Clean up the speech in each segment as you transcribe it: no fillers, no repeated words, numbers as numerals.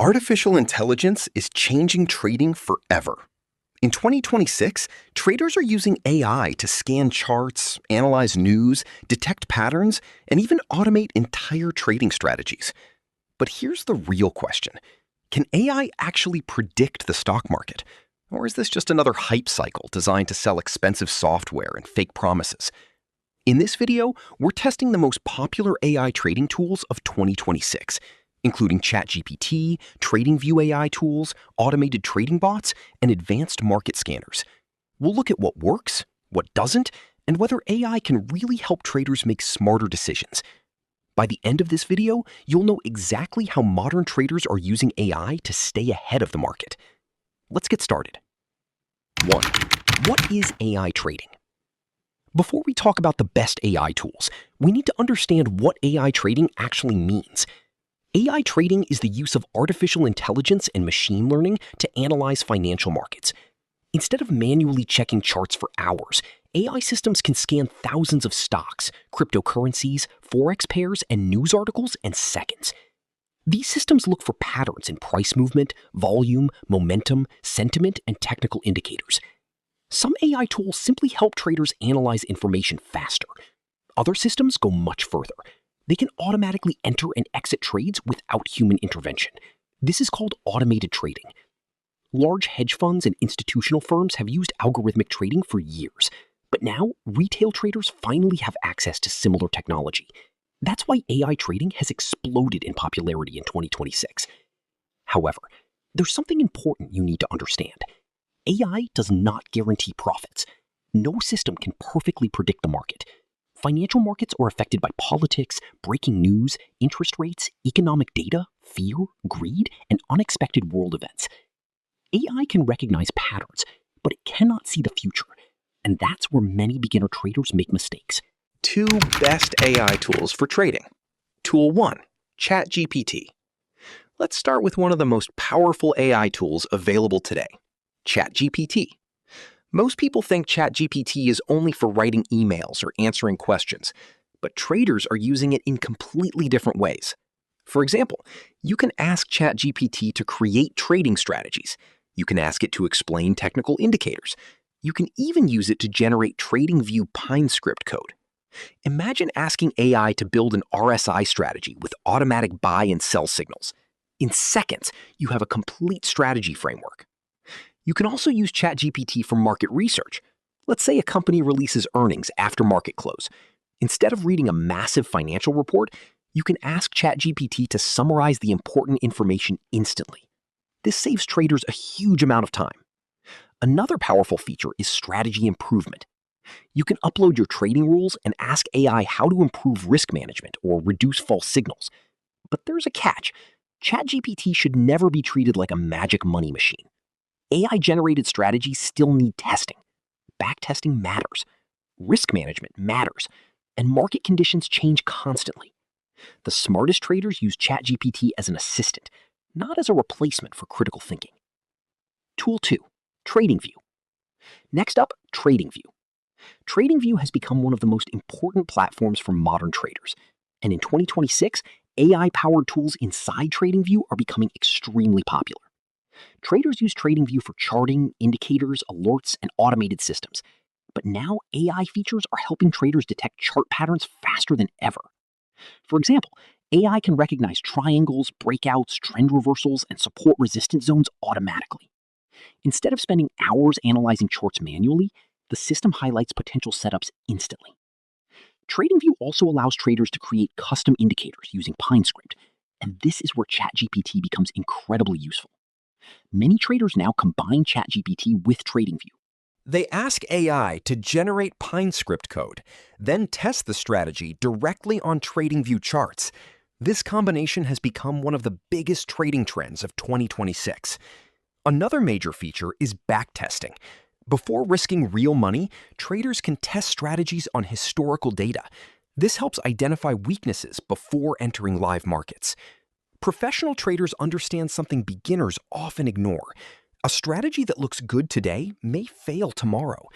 Artificial intelligence is changing trading forever. In 2026, traders are using AI to scan charts, analyze news, detect patterns, and even automate entire trading strategies. But here's the real question. Can AI actually predict the stock market? Or is this just another hype cycle designed to sell expensive software and fake promises? In this video, we're testing the most popular AI trading tools of 2026, including ChatGPT, TradingView AI tools, automated trading bots, and advanced market scanners. We'll look at what works, what doesn't, and whether AI can really help traders make smarter decisions. By the end of this video, you'll know exactly how modern traders are using AI to stay ahead of the market. Let's get started. 1. What is AI trading? Before we talk about the best AI tools, we need to understand what AI trading actually means. AI trading is the use of artificial intelligence and machine learning to analyze financial markets. Instead of manually checking charts for hours, AI systems can scan thousands of stocks, cryptocurrencies, Forex pairs, and news articles in seconds. These systems look for patterns in price movement, volume, momentum, sentiment, and technical indicators. Some AI tools simply help traders analyze information faster. Other systems go much further. They can automatically enter and exit trades without human intervention. This is called automated trading. Large hedge funds and institutional firms have used algorithmic trading for years, but now retail traders finally have access to similar technology. That's why AI trading has exploded in popularity in 2026. However, there's something important you need to understand. AI does not guarantee profits. No system can perfectly predict the market. Financial markets are affected by politics, breaking news, interest rates, economic data, fear, greed, and unexpected world events. AI can recognize patterns, but it cannot see the future, and that's where many beginner traders make mistakes. 2 best AI tools for trading. Tool 1, ChatGPT. Let's start with one of the most powerful AI tools available today, ChatGPT. Most people think ChatGPT is only for writing emails or answering questions, but traders are using it in completely different ways. For example, you can ask ChatGPT to create trading strategies. You can ask it to explain technical indicators. You can even use it to generate TradingView Pine script code. Imagine asking AI to build an RSI strategy with automatic buy and sell signals. In seconds, you have a complete strategy framework. You can also use ChatGPT for market research. Let's say a company releases earnings after market close. Instead of reading a massive financial report, you can ask ChatGPT to summarize the important information instantly. This saves traders a huge amount of time. Another powerful feature is strategy improvement. You can upload your trading rules and ask AI how to improve risk management or reduce false signals. But there's a catch. ChatGPT should never be treated like a magic money machine. AI-generated strategies still need testing. Backtesting matters. Risk management matters. And market conditions change constantly. The smartest traders use ChatGPT as an assistant, not as a replacement for critical thinking. Tool 2, TradingView. Next up, TradingView. TradingView has become one of the most important platforms for modern traders. And in 2026, AI-powered tools inside TradingView are becoming extremely popular. Traders use TradingView for charting, indicators, alerts, and automated systems. But now AI features are helping traders detect chart patterns faster than ever. For example, AI can recognize triangles, breakouts, trend reversals, and support resistance zones automatically. Instead of spending hours analyzing charts manually, the system highlights potential setups instantly. TradingView also allows traders to create custom indicators using Pine script, and this is where ChatGPT becomes incredibly useful. Many traders now combine ChatGPT with TradingView. They ask AI to generate Pine script code, then test the strategy directly on TradingView charts. This combination has become one of the biggest trading trends of 2026. Another major feature is backtesting. Before risking real money, traders can test strategies on historical data. This helps identify weaknesses before entering live markets. Professional traders understand something beginners often ignore. A strategy that looks good today may fail tomorrow.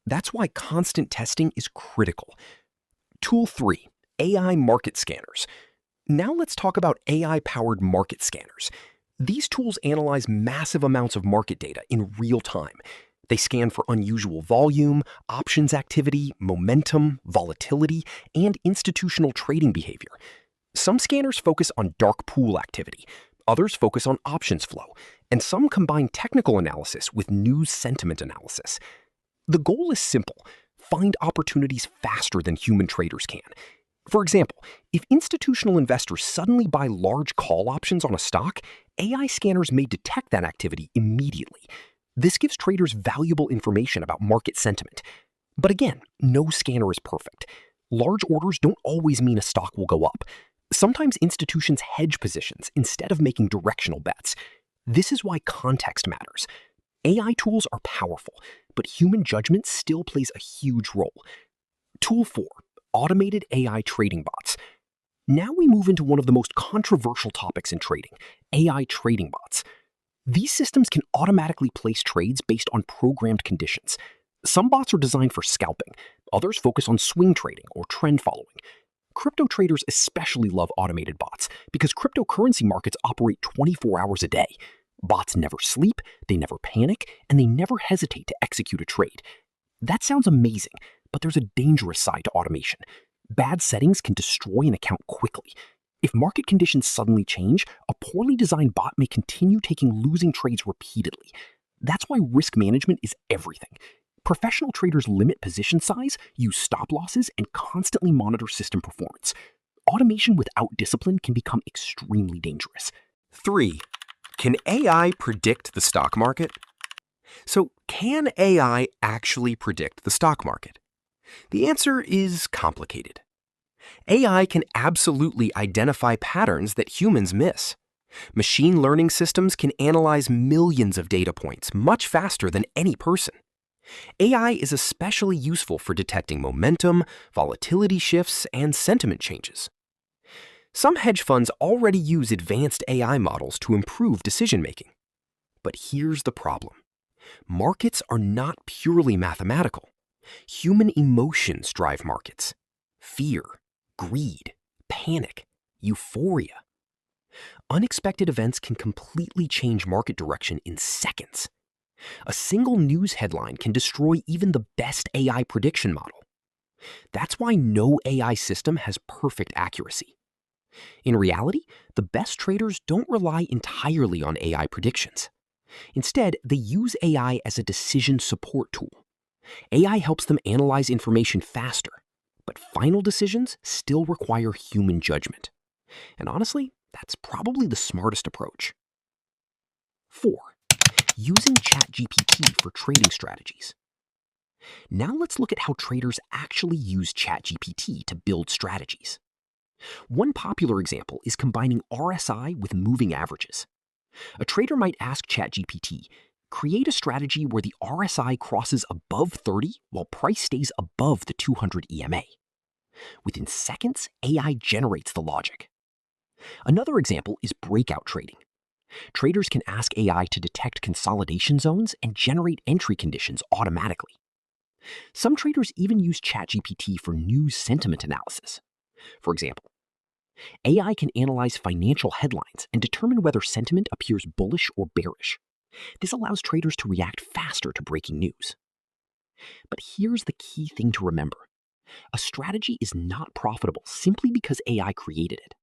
That's why constant testing is critical. Tool 3, AI market scanners. Now let's talk about AI-powered market scanners. These tools analyze massive amounts of market data in real time. They scan for unusual volume, options activity, momentum, volatility, and institutional trading behavior. Some scanners focus on dark pool activity, others focus on options flow, and some combine technical analysis with news sentiment analysis. The goal is simple: find opportunities faster than human traders can. For example, if institutional investors suddenly buy large call options on a stock, AI scanners may detect that activity immediately. This gives traders valuable information about market sentiment. But again, no scanner is perfect. Large orders don't always mean a stock will go up. Sometimes institutions hedge positions instead of making directional bets. This is why context matters. AI tools are powerful, but human judgment still plays a huge role. Tool 4. Automated AI trading bots. Now we move into one of the most controversial topics in trading: AI trading bots. These systems can automatically place trades based on programmed conditions. Some bots are designed for scalping, others focus on swing trading or trend following. Crypto traders especially love automated bots because cryptocurrency markets operate 24 hours a day. Bots never sleep, they never panic, and they never hesitate to execute a trade. That sounds amazing, but there's a dangerous side to automation. Bad settings can destroy an account quickly. If market conditions suddenly change, a poorly designed bot may continue taking losing trades repeatedly. That's why risk management is everything. Professional traders limit position size, use stop losses, and constantly monitor system performance. Automation without discipline can become extremely dangerous. 3. Can AI predict the stock market? So, can AI actually predict the stock market? The answer is complicated. AI can absolutely identify patterns that humans miss. Machine learning systems can analyze millions of data points much faster than any person. AI is especially useful for detecting momentum, volatility shifts, and sentiment changes. Some hedge funds already use advanced AI models to improve decision-making. But here's the problem. Markets are not purely mathematical. Human emotions drive markets: fear, greed, panic, euphoria. Unexpected events can completely change market direction in seconds. A single news headline can destroy even the best AI prediction model. That's why no AI system has perfect accuracy. In reality, the best traders don't rely entirely on AI predictions. Instead, they use AI as a decision support tool. AI helps them analyze information faster, but final decisions still require human judgment. And honestly, that's probably the smartest approach. 4. Using ChatGPT for trading strategies. Now let's look at how traders actually use ChatGPT to build strategies. One popular example is combining RSI with moving averages. A trader might ask ChatGPT, create a strategy where the RSI crosses above 30 while price stays above the 200 EMA. Within seconds, AI generates the logic. Another example is breakout trading. Traders can ask AI to detect consolidation zones and generate entry conditions automatically. Some traders even use ChatGPT for news sentiment analysis. For example, AI can analyze financial headlines and determine whether sentiment appears bullish or bearish. This allows traders to react faster to breaking news. But here's the key thing to remember. A strategy is not profitable simply because AI created it.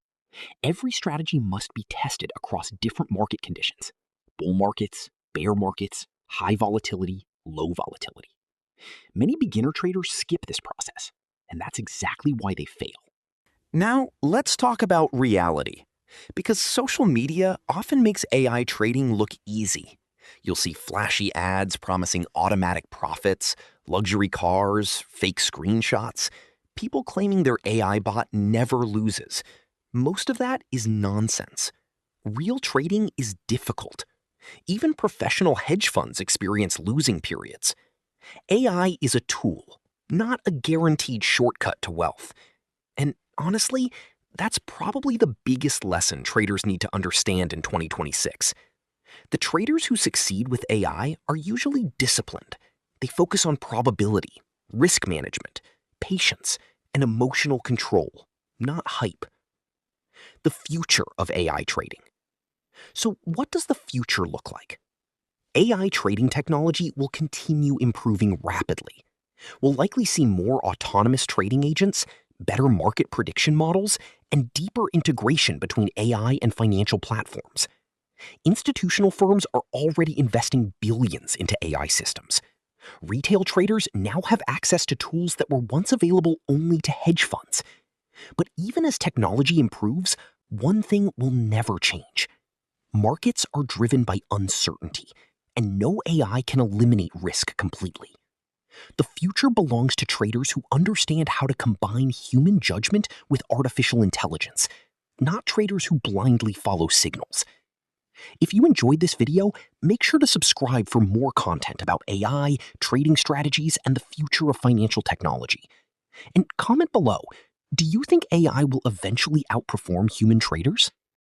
Every strategy must be tested across different market conditions: bull markets, bear markets, high volatility, low volatility. Many beginner traders skip this process, and that's exactly why they fail. Now, let's talk about reality. Because social media often makes AI trading look easy. You'll see flashy ads promising automatic profits, luxury cars, fake screenshots, people claiming their AI bot never loses. Most of that is nonsense. Real trading is difficult. Even professional hedge funds experience losing periods. AI is a tool, not a guaranteed shortcut to wealth. And honestly, that's probably the biggest lesson traders need to understand in 2026. The traders who succeed with AI are usually disciplined. They focus on probability, risk management, patience, and emotional control, not hype. The future of AI trading. So, what does the future look like? AI trading technology will continue improving rapidly. We'll likely see more autonomous trading agents, better market prediction models, and deeper integration between AI and financial platforms. Institutional firms are already investing billions into AI systems. Retail traders now have access to tools that were once available only to hedge funds. But even as technology improves, one thing will never change. Markets are driven by uncertainty, and no AI can eliminate risk completely. The future belongs to traders who understand how to combine human judgment with artificial intelligence, not traders who blindly follow signals. If you enjoyed this video, make sure to subscribe for more content about AI, trading strategies, and the future of financial technology. And comment below, do you think AI will eventually outperform human traders?